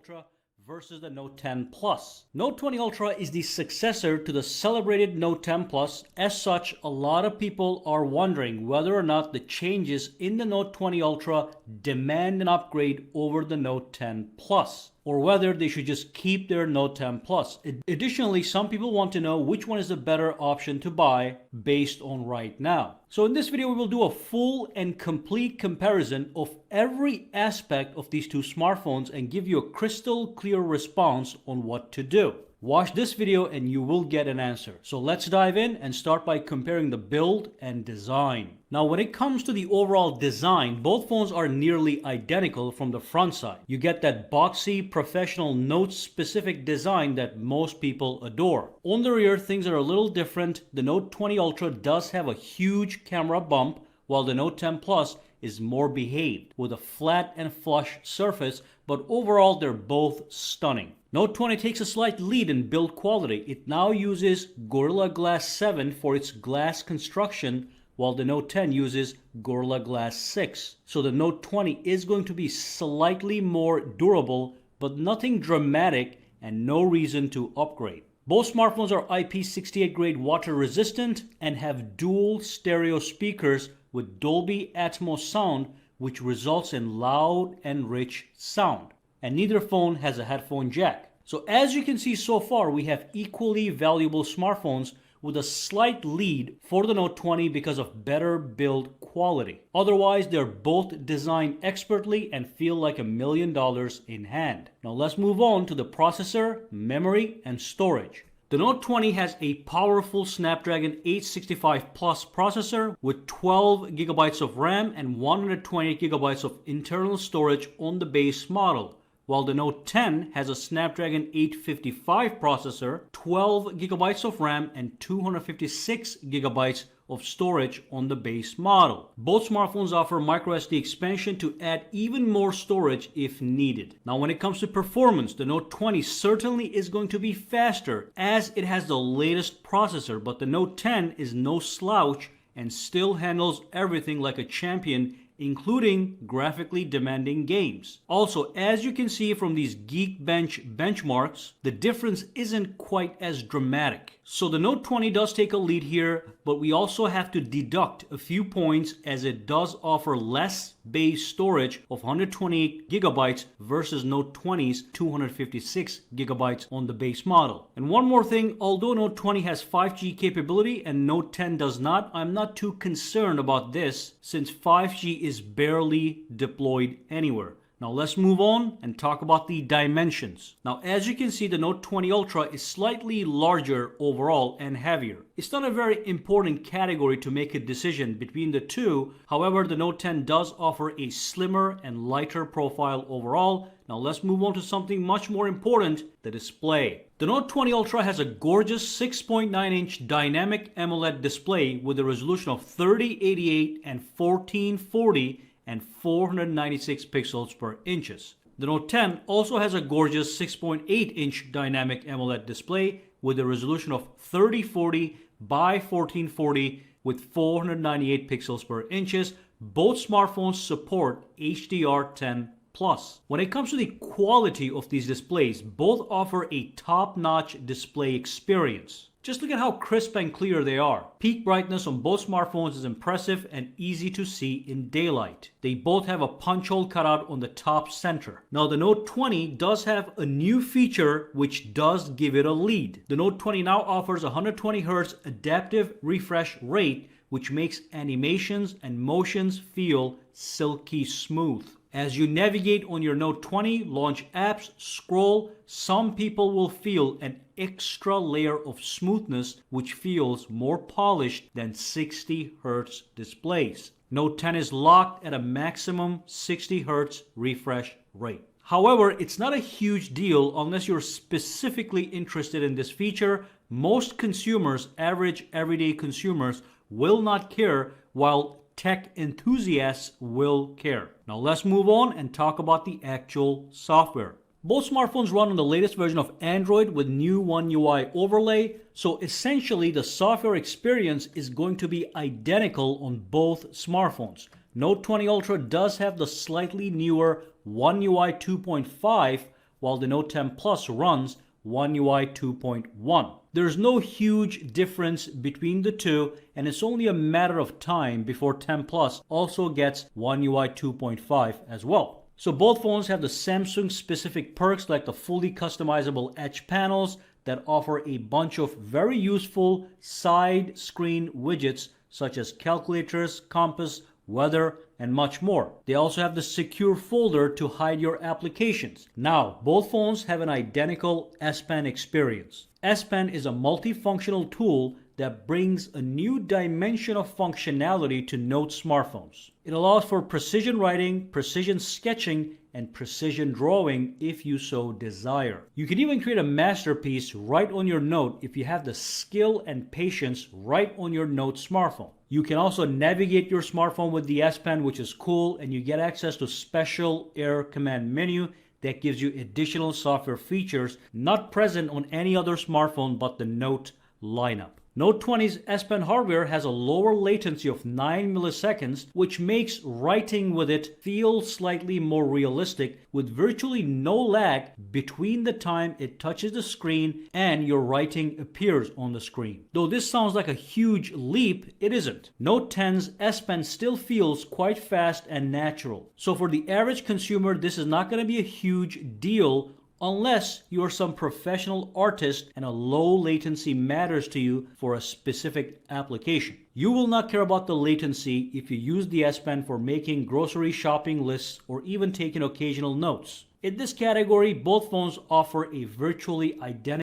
Ultra versus the Note 10 Plus. Note 20 Ultra is the successor to the celebrated Note 10 Plus. As such, a lot of people are wondering whether or not the changes in the Note 20 Ultra demand an upgrade over the Note 10 Plus, or whether they should just keep their Note 10 Plus. Additionally, some people want to know which one is the better option to buy based on right now. So in this video, we will do a full and complete comparison of every aspect of these two smartphones and give you a crystal clear response on what to do. Watch this video and you will get an answer. So let's dive in and start by comparing the build and design. Now, when it comes to the overall design, both phones are nearly identical from the front side. You get that boxy, professional, Note-specific design that most people adore. On the rear, things are a little different. The Note 20 Ultra does have a huge camera bump, while the Note 10 Plus is more behaved, with a flat and flush surface, but overall they're both stunning. Note 20 takes a slight lead in build quality. It now uses Gorilla Glass 7 for its glass construction, while the Note 10 uses Gorilla Glass 6. So the Note 20 is going to be slightly more durable, but nothing dramatic and no reason to upgrade. Both smartphones are IP68 grade water resistant and have dual stereo speakers with Dolby Atmos sound, which results in loud and rich sound. And neither phone has a headphone jack. So as you can see so far, we have equally valuable smartphones with a slight lead for the Note 20 because of better build quality. Otherwise, they're both designed expertly and feel like $1 million in hand. Now let's move on to the processor, memory, and storage. The Note 20 has a powerful Snapdragon 865 Plus processor with 12 GB of RAM and 128 GB of internal storage on the base model, while the Note 10 has a Snapdragon 855 processor, 12 GB of RAM, and 256 GB of storage on the base model. Both smartphones offer microSD expansion to add even more storage if needed. Now, when it comes to performance, the Note 20 certainly is going to be faster as it has the latest processor, but the Note 10 is no slouch and still handles everything like a champion, including graphically demanding games. Also, as you can see from these Geekbench benchmarks, the difference isn't quite as dramatic. So the Note 20 does take a lead here, but we also have to deduct a few points as it does offer less base storage of 128 GB versus Note 20's 256 GB on the base model. And one more thing, although Note 20 has 5G capability and Note 10 does not, I'm not too concerned about this since 5G is barely deployed anywhere. Now let's move on and talk about the dimensions. Now, as you can see, the Note 20 Ultra is slightly larger overall and heavier. It's not a very important category to make a decision between the two. However, the Note 10 does offer a slimmer and lighter profile overall. Now let's move on to something much more important, the display. The Note 20 Ultra has a gorgeous 6.9-inch dynamic AMOLED display with a resolution of 3088 and 1440 and 496 pixels per inches. The Note 10 also has a gorgeous 6.8-inch dynamic AMOLED display with a resolution of 3040 by 1440 with 498 pixels per inches. Both smartphones support HDR10+. When it comes to the quality of these displays, both offer a top-notch display experience. Just look at how crisp and clear they are. Peak brightness on both smartphones is impressive and easy to see in daylight. They both have a punch hole cutout on the top center. Now, the Note 20 does have a new feature which does give it a lead. The Note 20 now offers 120Hz adaptive refresh rate, which makes animations and motions feel silky smooth. As you navigate on your Note 20, launch apps, scroll, some people will feel an extra layer of smoothness which feels more polished than 60Hz displays. Note 10 is locked at a maximum 60Hz refresh rate. However, it's not a huge deal unless you're specifically interested in this feature. Most consumers, average everyday consumers, will not care, while tech enthusiasts will care. Now let's move on and talk about the actual software. Both smartphones run on the latest version of Android with new One UI overlay, so essentially the software experience is going to be identical on both smartphones. Note 20 Ultra does have the slightly newer One UI 2.5, while the Note 10 Plus runs One UI 2.1. There's no huge difference between the two, and it's only a matter of time before 10 Plus also gets One UI 2.5 as well. So both phones have the Samsung specific perks like the fully customizable edge panels that offer a bunch of very useful side screen widgets such as calculators, compass, weather, and much more. They also have the secure folder to hide your applications. Now, both phones have an identical S Pen experience. S Pen is a multifunctional tool that brings a new dimension of functionality to Note smartphones. It allows for precision writing, precision sketching, and precision drawing if you so desire. You can even create a masterpiece right on your Note if you have the skill and patience right on your Note smartphone. You can also navigate your smartphone with the S Pen, which is cool, and you get access to special Air command menu that gives you additional software features not present on any other smartphone but the Note lineup. Note 20's S Pen hardware has a lower latency of 9 milliseconds, which makes writing with it feel slightly more realistic, with virtually no lag between the time it touches the screen and your writing appears on the screen. Though this sounds like a huge leap, it isn't. Note 10's S Pen still feels quite fast and natural. So for the average consumer, this is not going to be a huge deal unless you're some professional artist and a low latency matters to you for a specific application. You will not care about the latency if you use the S Pen for making grocery shopping lists or even taking occasional notes. In this category, both phones offer a virtually identical